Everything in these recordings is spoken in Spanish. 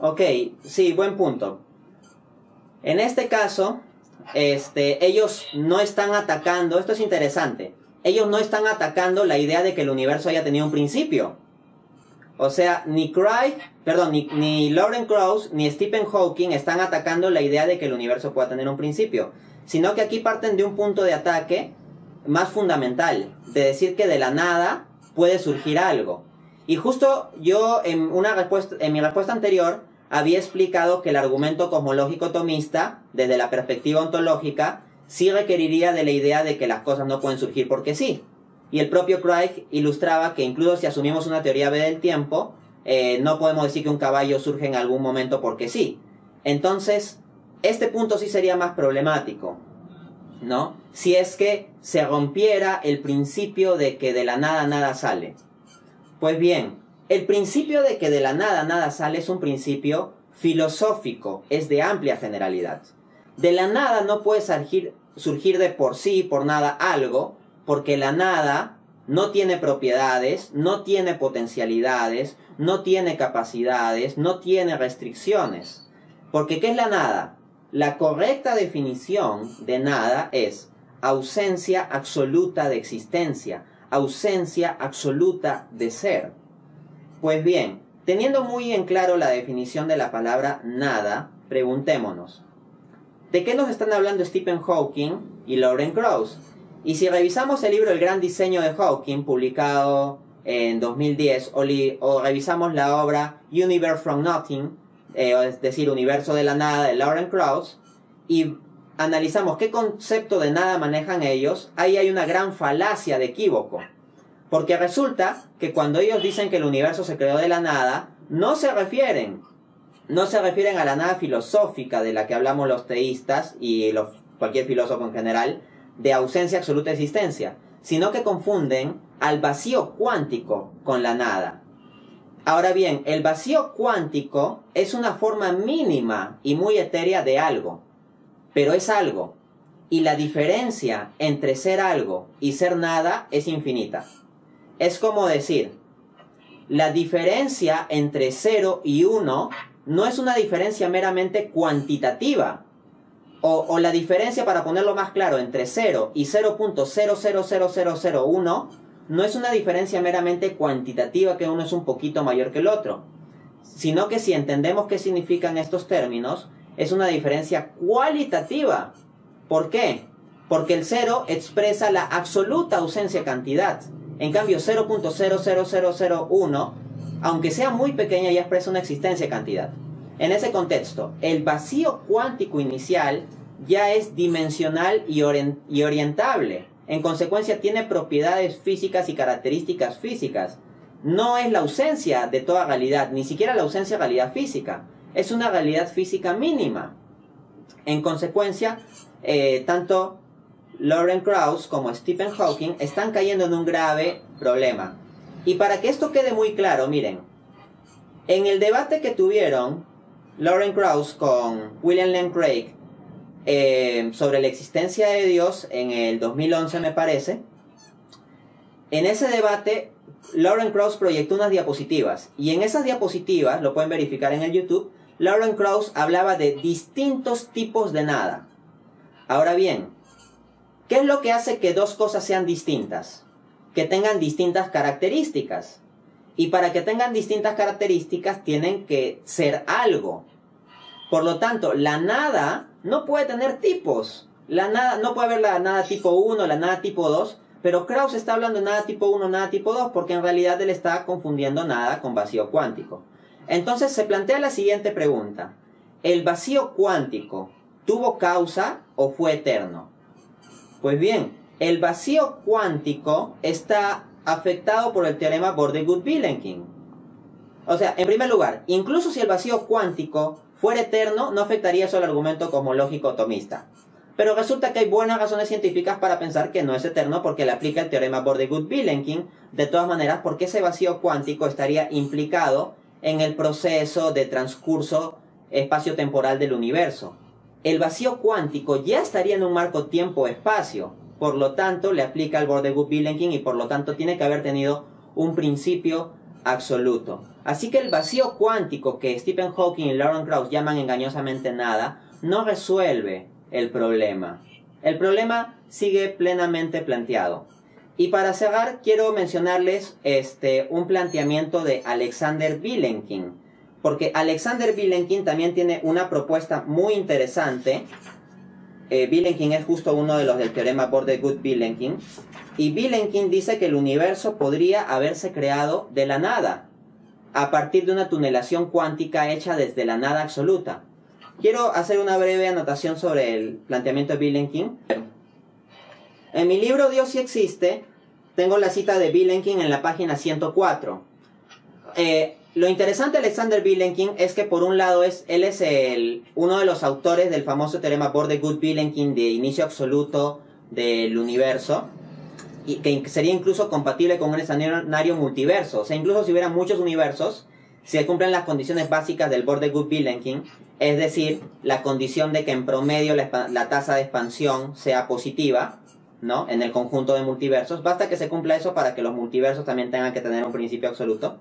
Ok, sí, buen punto. En este caso, ellos no están atacando, esto es interesante, ellos no están atacando la idea de que el universo haya tenido un principio. O sea, ni Lawrence Krauss ni Stephen Hawking están atacando la idea de que el universo pueda tener un principio, sino que aquí parten de un punto de ataque más fundamental, de decir que de la nada puede surgir algo. Y justo yo en mi respuesta anterior había explicado que el argumento cosmológico tomista, desde la perspectiva ontológica, sí requeriría de la idea de que las cosas no pueden surgir porque sí. Y el propio Craig ilustraba que incluso si asumimos una teoría B del tiempo, no podemos decir que un caballo surge en algún momento porque sí. Entonces, este punto sí sería más problemático, ¿no? Si es que se rompiera el principio de que de la nada nada sale. Pues bien, el principio de que de la nada nada sale es un principio filosófico, es de amplia generalidad. De la nada no puede surgir de por sí, por nada, algo, porque la nada no tiene propiedades, no tiene potencialidades, no tiene capacidades, no tiene restricciones. Porque ¿qué es la nada? La correcta definición de nada es ausencia absoluta de existencia, ausencia absoluta de ser. Pues bien, teniendo muy en claro la definición de la palabra nada, preguntémonos, ¿de qué nos están hablando Stephen Hawking y Lawrence Krauss? Y si revisamos el libro El Gran Diseño de Hawking, publicado en 2010, o revisamos la obra Universe from Nothing, es decir, Universo de la Nada, de Lawrence Krauss, y analizamos qué concepto de nada manejan ellos, ahí hay una gran falacia de equívoco. Porque resulta que cuando ellos dicen que el universo se creó de la nada, no se refieren a la nada filosófica de la que hablamos los teístas y cualquier filósofo en general, de ausencia absoluta de existencia, sino que confunden al vacío cuántico con la nada. Ahora bien, el vacío cuántico es una forma mínima y muy etérea de algo, pero es algo, y la diferencia entre ser algo y ser nada es infinita. Es como decir, la diferencia entre 0 y 1 no es una diferencia meramente cuantitativa, o la diferencia, para ponerlo más claro, entre 0 y 0.000001 no es una diferencia meramente cuantitativa, que uno es un poquito mayor que el otro, sino que si entendemos qué significan estos términos, es una diferencia cualitativa. ¿Por qué? Porque el 0 expresa la absoluta ausencia de cantidad. En cambio, 0.00001, aunque sea muy pequeña, ya expresa una existencia de cantidad. En ese contexto, el vacío cuántico inicial ya es dimensional y orientable. En consecuencia, tiene propiedades físicas y características físicas. No es la ausencia de toda realidad, ni siquiera la ausencia de realidad física. Es una realidad física mínima. En consecuencia, tanto Lawrence Krauss como Stephen Hawking están cayendo en un grave problema. Y para que esto quede muy claro, miren, en el debate que tuvieron Lawrence Krauss con William Lane Craig sobre la existencia de Dios en el 2011, me parece, en ese debate Lawrence Krauss proyectó unas diapositivas, y en esas diapositivas, lo pueden verificar en el YouTube, Lawrence Krauss hablaba de distintos tipos de nada. Ahora bien, ¿qué es lo que hace que dos cosas sean distintas? Que tengan distintas características. Y para que tengan distintas características tienen que ser algo. Por lo tanto, la nada no puede tener tipos. La nada, no puede haber la nada tipo 1, la nada tipo 2, pero Krauss está hablando de nada tipo 1, nada tipo 2, porque en realidad él está confundiendo nada con vacío cuántico. Entonces se plantea la siguiente pregunta. ¿El vacío cuántico tuvo causa o fue eterno? Pues bien, el vacío cuántico está afectado por el teorema Bordegut-Vilenkin. O sea, en primer lugar, incluso si el vacío cuántico fuera eterno, no afectaría eso al argumento cosmológico tomista. Pero resulta que hay buenas razones científicas para pensar que no es eterno, porque le aplica el teorema Bordegut-Vilenkin, de todas maneras, porque ese vacío cuántico estaría implicado en el proceso de transcurso espacio-temporal del universo. El vacío cuántico ya estaría en un marco tiempo-espacio, por lo tanto le aplica el Bordegut-Vilenkin y por lo tanto tiene que haber tenido un principio absoluto. Así que el vacío cuántico que Stephen Hawking y Lawrence Krauss llaman engañosamente nada, no resuelve el problema. El problema sigue plenamente planteado. Y para cerrar, quiero mencionarles un planteamiento de Alexander Vilenkin. Porque Alexander Vilenkin también tiene una propuesta muy interesante. Vilenkin es justo uno de los del teorema Borde-Good-Vilenkin. Y Vilenkin dice que el universo podría haberse creado de la nada, a partir de una tunelación cuántica hecha desde la nada absoluta. Quiero hacer una breve anotación sobre el planteamiento de Vilenkin. En mi libro Dios sí existe, tengo la cita de Vilenkin en la página 104. Lo interesante de Alexander Vilenkin es que por un lado él es uno de los autores del famoso teorema Borde-Good-Vilenkin de inicio absoluto del universo, y que sería incluso compatible con un escenario multiverso. O sea, incluso si hubiera muchos universos, si se cumplen las condiciones básicas del Borde-Good-Vilenkin, es decir, la condición de que en promedio la tasa de expansión sea positiva, ¿no?, en el conjunto de multiversos, basta que se cumpla eso para que los multiversos también tengan que tener un principio absoluto.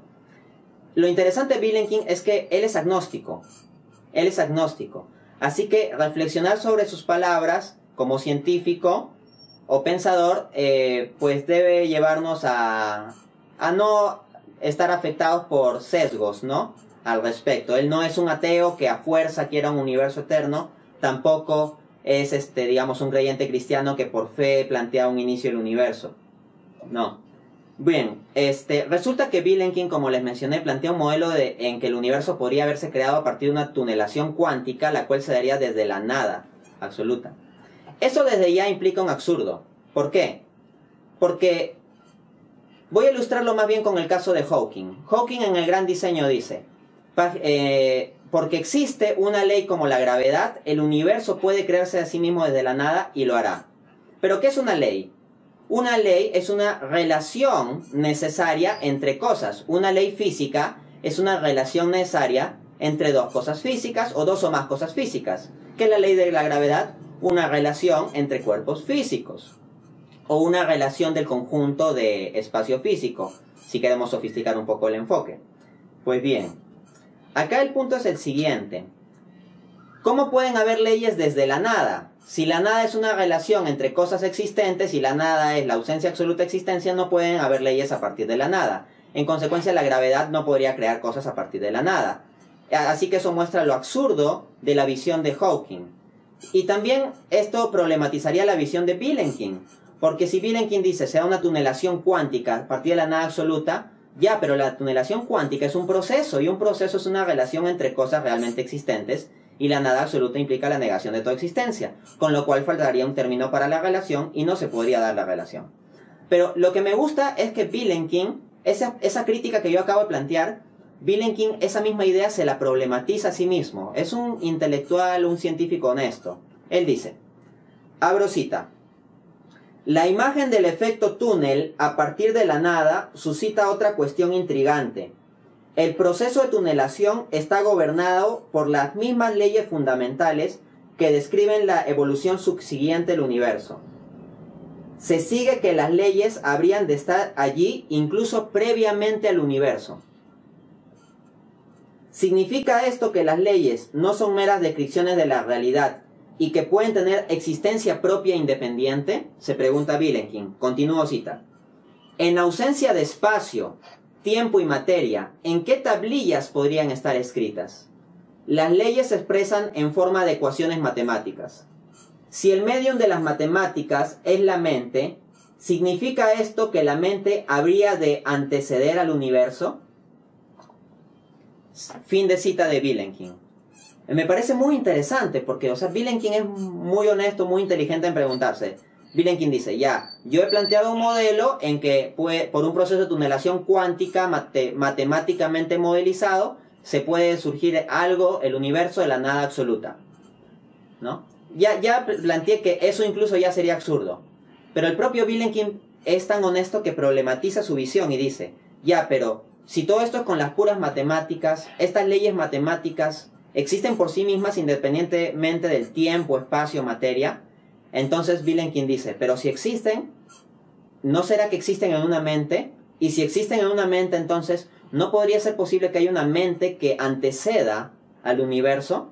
Lo interesante de Vilenkin es que él es agnóstico. Él es agnóstico. Así que reflexionar sobre sus palabras como científico o pensador, pues debe llevarnos a no estar afectados por sesgos, ¿no?, al respecto. Él no es un ateo que a fuerza quiera un universo eterno, tampoco es, digamos, un creyente cristiano que por fe plantea un inicio del universo. No. Bien, resulta que Vilenkin, como les mencioné, plantea un modelo en que el universo podría haberse creado a partir de una tunelación cuántica, la cual se daría desde la nada absoluta. Eso desde ya implica un absurdo. ¿Por qué? Porque voy a ilustrarlo más bien con el caso de Hawking. Hawking en el gran diseño dice, porque existe una ley como la gravedad, el universo puede crearse a sí mismo desde la nada y lo hará. ¿Pero qué es una ley? Una ley es una relación necesaria entre cosas. Una ley física es una relación necesaria entre dos cosas físicas o dos o más cosas físicas. ¿Qué es la ley de la gravedad? Una relación entre cuerpos físicos. O una relación del conjunto de espacio físico, si queremos sofisticar un poco el enfoque. Pues bien, acá el punto es el siguiente. ¿Cómo pueden haber leyes desde la nada? Si la nada es una relación entre cosas existentes y la nada es la ausencia absoluta de existencia, no pueden haber leyes a partir de la nada. En consecuencia, la gravedad no podría crear cosas a partir de la nada. Así que eso muestra lo absurdo de la visión de Hawking. Y también esto problematizaría la visión de Vilenkin. Porque si Vilenkin dice sea una tunelación cuántica a partir de la nada absoluta, ya, pero la tunelación cuántica es un proceso, y un proceso es una relación entre cosas realmente existentes, y la nada absoluta implica la negación de toda existencia, con lo cual faltaría un término para la relación y no se podría dar la relación. Pero lo que me gusta es que Vilenkin, esa crítica que yo acabo de plantear, Vilenkin esa misma idea se la problematiza a sí mismo. Es un intelectual, un científico honesto. Él dice, abro cita, la imagen del efecto túnel a partir de la nada suscita otra cuestión intrigante. El proceso de tunelación está gobernado por las mismas leyes fundamentales que describen la evolución subsiguiente del universo. Se sigue que las leyes habrían de estar allí incluso previamente al universo. ¿Significa esto que las leyes no son meras descripciones de la realidad y que pueden tener existencia propia e independiente? Se pregunta Vilenkin. Continúo cita. En ausencia de espacio, tiempo y materia, ¿en qué tablillas podrían estar escritas? Las leyes se expresan en forma de ecuaciones matemáticas. Si el medium de las matemáticas es la mente, ¿significa esto que la mente habría de anteceder al universo? Fin de cita de Vilenkin. Me parece muy interesante porque, Vilenkin es muy honesto, muy inteligente en preguntarse. Vilenkin dice, ya, yo he planteado un modelo en que por un proceso de tunelación cuántica matemáticamente modelizado se puede surgir algo, el universo de la nada absoluta, ¿no? Ya planteé que eso incluso ya sería absurdo. Pero el propio Vilenkin es tan honesto que problematiza su visión y dice, ya, pero si todo esto es con las puras matemáticas, estas leyes matemáticas existen por sí mismas independientemente del tiempo, espacio, materia. Entonces Vilenkin dice, pero si existen, ¿no será que existen en una mente? Y si existen en una mente, entonces, ¿no podría ser posible que haya una mente que anteceda al universo?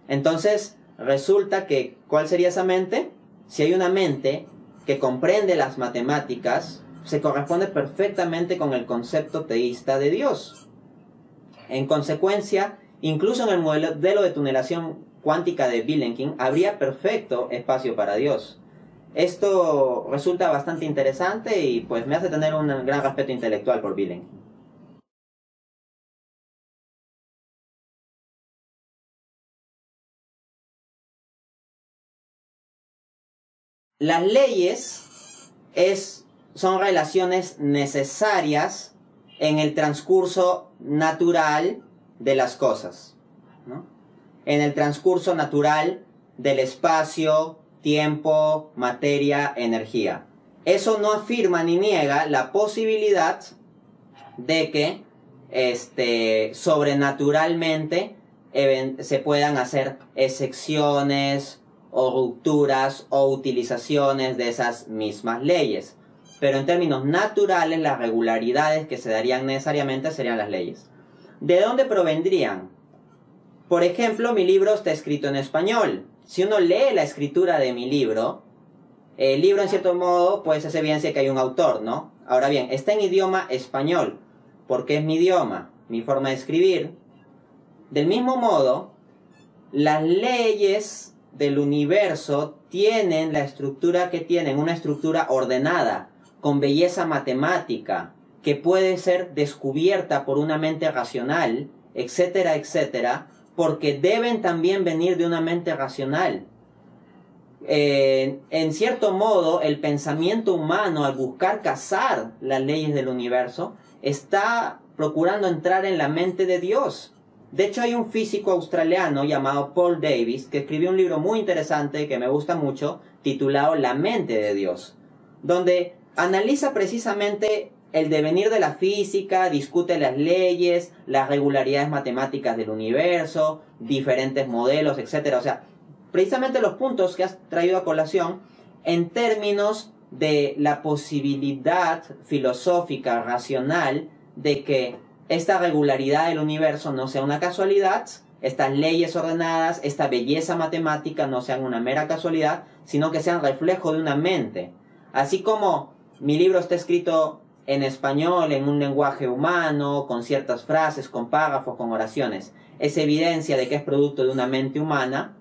Entonces, resulta que, ¿cuál sería esa mente? Si hay una mente que comprende las matemáticas, se corresponde perfectamente con el concepto teísta de Dios. En consecuencia, incluso en el modelo de tunelación cuántica de Vilenkin, habría perfecto espacio para Dios. Esto resulta bastante interesante y pues me hace tener un gran respeto intelectual por Vilenkin. Las leyes son relaciones necesarias en el transcurso natural de las cosas, ¿no? En el transcurso natural del espacio, tiempo, materia, energía. Eso no afirma ni niega la posibilidad de que sobrenaturalmente se puedan hacer excepciones o rupturas o utilizaciones de esas mismas leyes. Pero en términos naturales, las regularidades que se darían necesariamente serían las leyes. ¿De dónde provendrían? Por ejemplo, mi libro está escrito en español. Si uno lee la escritura de mi libro, el libro en cierto modo pues es evidencia que hay un autor, ¿no? Ahora bien, está en idioma español, porque es mi idioma, mi forma de escribir. Del mismo modo, las leyes del universo tienen la estructura que tienen, una estructura ordenada, con belleza matemática, que puede ser descubierta por una mente racional, etcétera, etcétera, porque deben también venir de una mente racional. En cierto modo, el pensamiento humano, al buscar cazar las leyes del universo, está procurando entrar en la mente de Dios. De hecho, hay un físico australiano llamado Paul Davies que escribió un libro muy interesante que me gusta mucho, titulado La mente de Dios, donde analiza precisamente el devenir de la física, discute las leyes, las regularidades matemáticas del universo, diferentes modelos, etc. O sea, precisamente los puntos que has traído a colación en términos de la posibilidad filosófica, racional, de que esta regularidad del universo no sea una casualidad, estas leyes ordenadas, esta belleza matemática no sean una mera casualidad, sino que sean reflejo de una mente. Así como mi libro está escrito en español, en un lenguaje humano, con ciertas frases, con párrafos, con oraciones, es evidencia de que es producto de una mente humana.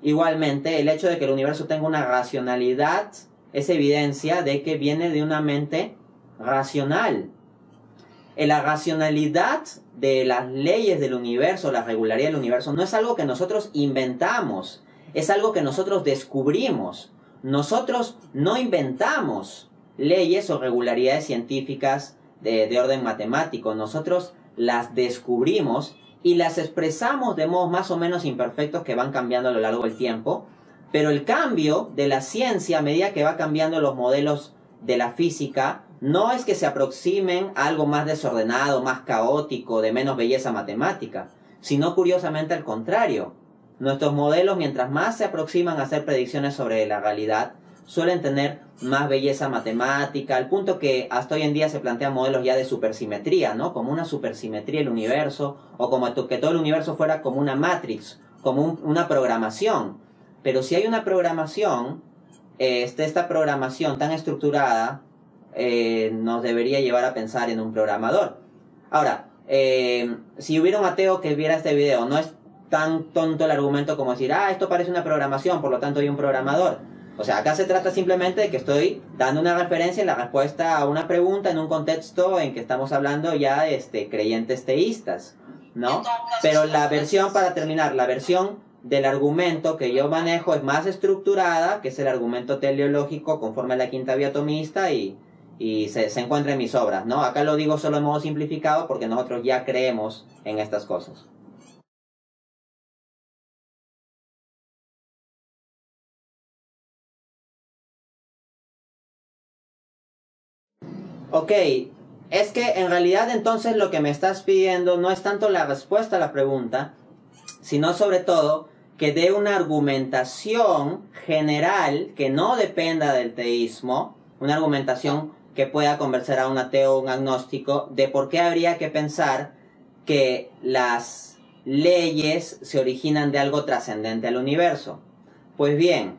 Igualmente, el hecho de que el universo tenga una racionalidad es evidencia de que viene de una mente racional. La racionalidad de las leyes del universo, la regularidad del universo, no es algo que nosotros inventamos, es algo que nosotros descubrimos. Nosotros no inventamos leyes o regularidades científicas de orden matemático, nosotros las descubrimos y las expresamos de modos más o menos imperfectos que van cambiando a lo largo del tiempo, pero el cambio de la ciencia a medida que va cambiando los modelos de la física no es que se aproximen a algo más desordenado, más caótico, de menos belleza matemática, sino curiosamente al contrario. Nuestros modelos, mientras más se aproximan a hacer predicciones sobre la realidad, suelen tener más belleza matemática, al punto que hasta hoy en día se plantean modelos ya de supersimetría, ¿no? Como una supersimetría del universo, o como que todo el universo fuera como una matrix, como una programación. Pero si hay una programación, esta programación tan estructurada nos debería llevar a pensar en un programador. Ahora, si hubiera un ateo que viera este video, no es tan tonto el argumento como decir, esto parece una programación, por lo tanto hay un programador. O sea, acá se trata simplemente de que estoy dando una referencia en la respuesta a una pregunta en un contexto en que estamos hablando ya de creyentes teístas, ¿no? Pero la versión, para terminar, la versión del argumento que yo manejo es más estructurada, que es el argumento teleológico conforme a la quinta vía atomista y se encuentra en mis obras, ¿no? Acá lo digo solo en modo simplificado porque nosotros ya creemos en estas cosas. Ok, es que en realidad entonces lo que me estás pidiendo no es tanto la respuesta a la pregunta, sino sobre todo que dé una argumentación general que no dependa del teísmo, una argumentación que pueda convencer a un ateo o un agnóstico de por qué habría que pensar que las leyes se originan de algo trascendente al universo. Pues bien,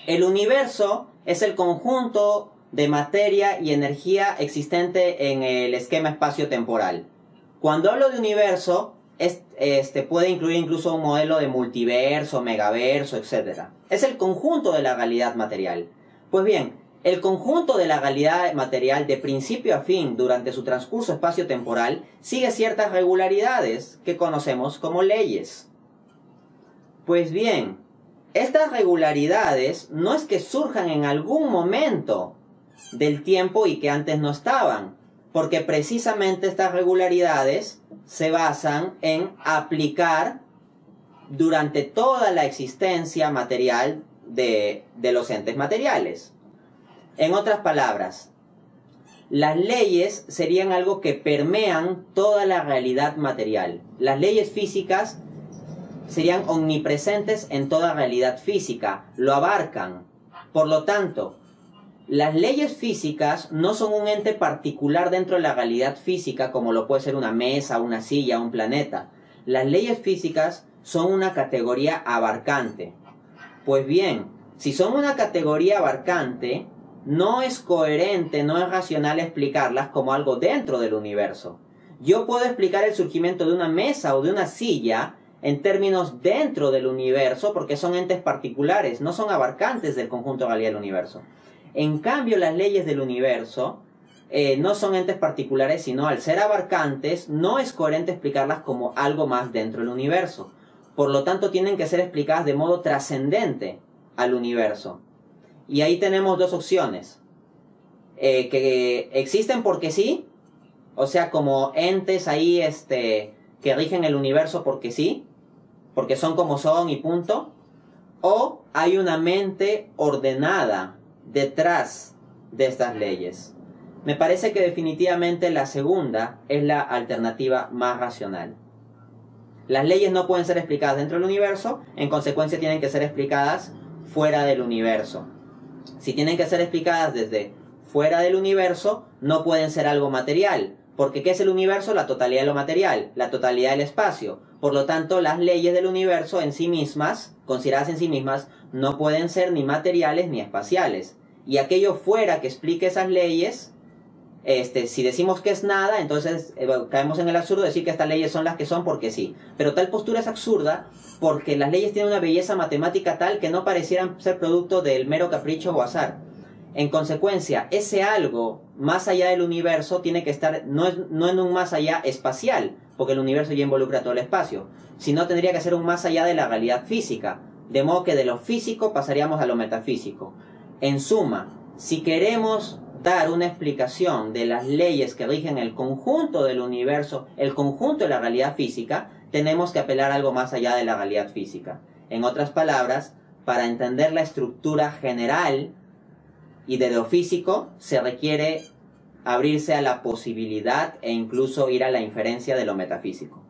el universo es el conjunto de materia y energía existente en el esquema espacio-temporal. Cuando hablo de universo, puede incluir incluso un modelo de multiverso, megaverso, etc. Es el conjunto de la realidad material. Pues bien, el conjunto de la realidad material de principio a fin durante su transcurso espacio-temporal sigue ciertas regularidades que conocemos como leyes. Pues bien, estas regularidades no es que surjan en algún momento del tiempo y que antes no estaban, porque precisamente estas regularidades se basan en aplicar durante toda la existencia material de los entes materiales. En otras palabras, las leyes serían algo que permean toda la realidad material. Las leyes físicas serían omnipresentes en toda realidad física, lo abarcan. Por lo tanto, las leyes físicas no son un ente particular dentro de la realidad física como lo puede ser una mesa, una silla, un planeta. Las leyes físicas son una categoría abarcante. Pues bien, si son una categoría abarcante, no es coherente, no es racional explicarlas como algo dentro del universo. Yo puedo explicar el surgimiento de una mesa o de una silla en términos dentro del universo porque son entes particulares, no son abarcantes del conjunto de realidad del universo. En cambio, las leyes del universo no son entes particulares, sino al ser abarcantes, no es coherente explicarlas como algo más dentro del universo. Por lo tanto, tienen que ser explicadas de modo trascendente al universo. Y ahí tenemos dos opciones. Que existen porque sí, o sea, como entes ahí que rigen el universo porque sí, porque son como son y punto. O hay una mente ordenada detrás de estas leyes. Me parece que definitivamente la segunda es la alternativa más racional. Las leyes no pueden ser explicadas dentro del universo, en consecuencia tienen que ser explicadas fuera del universo. Si tienen que ser explicadas desde fuera del universo, no pueden ser algo material, porque ¿qué es el universo? La totalidad de lo material, la totalidad del espacio. Por lo tanto, las leyes del universo en sí mismas, consideradas en sí mismas, no pueden ser ni materiales ni espaciales. Y aquello fuera que explique esas leyes, si decimos que es nada, entonces caemos en el absurdo de decir que estas leyes son las que son porque sí. Pero tal postura es absurda porque las leyes tienen una belleza matemática tal que no parecieran ser producto del mero capricho o azar. En consecuencia, ese algo más allá del universo tiene que estar no en un más allá espacial, porque el universo ya involucra todo el espacio, sino tendría que ser un más allá de la realidad física, de modo que de lo físico pasaríamos a lo metafísico. En suma, si queremos dar una explicación de las leyes que rigen el conjunto del universo, el conjunto de la realidad física, tenemos que apelar a algo más allá de la realidad física. En otras palabras, para entender la estructura general y de lo físico, se requiere abrirse a la posibilidad e incluso ir a la inferencia de lo metafísico.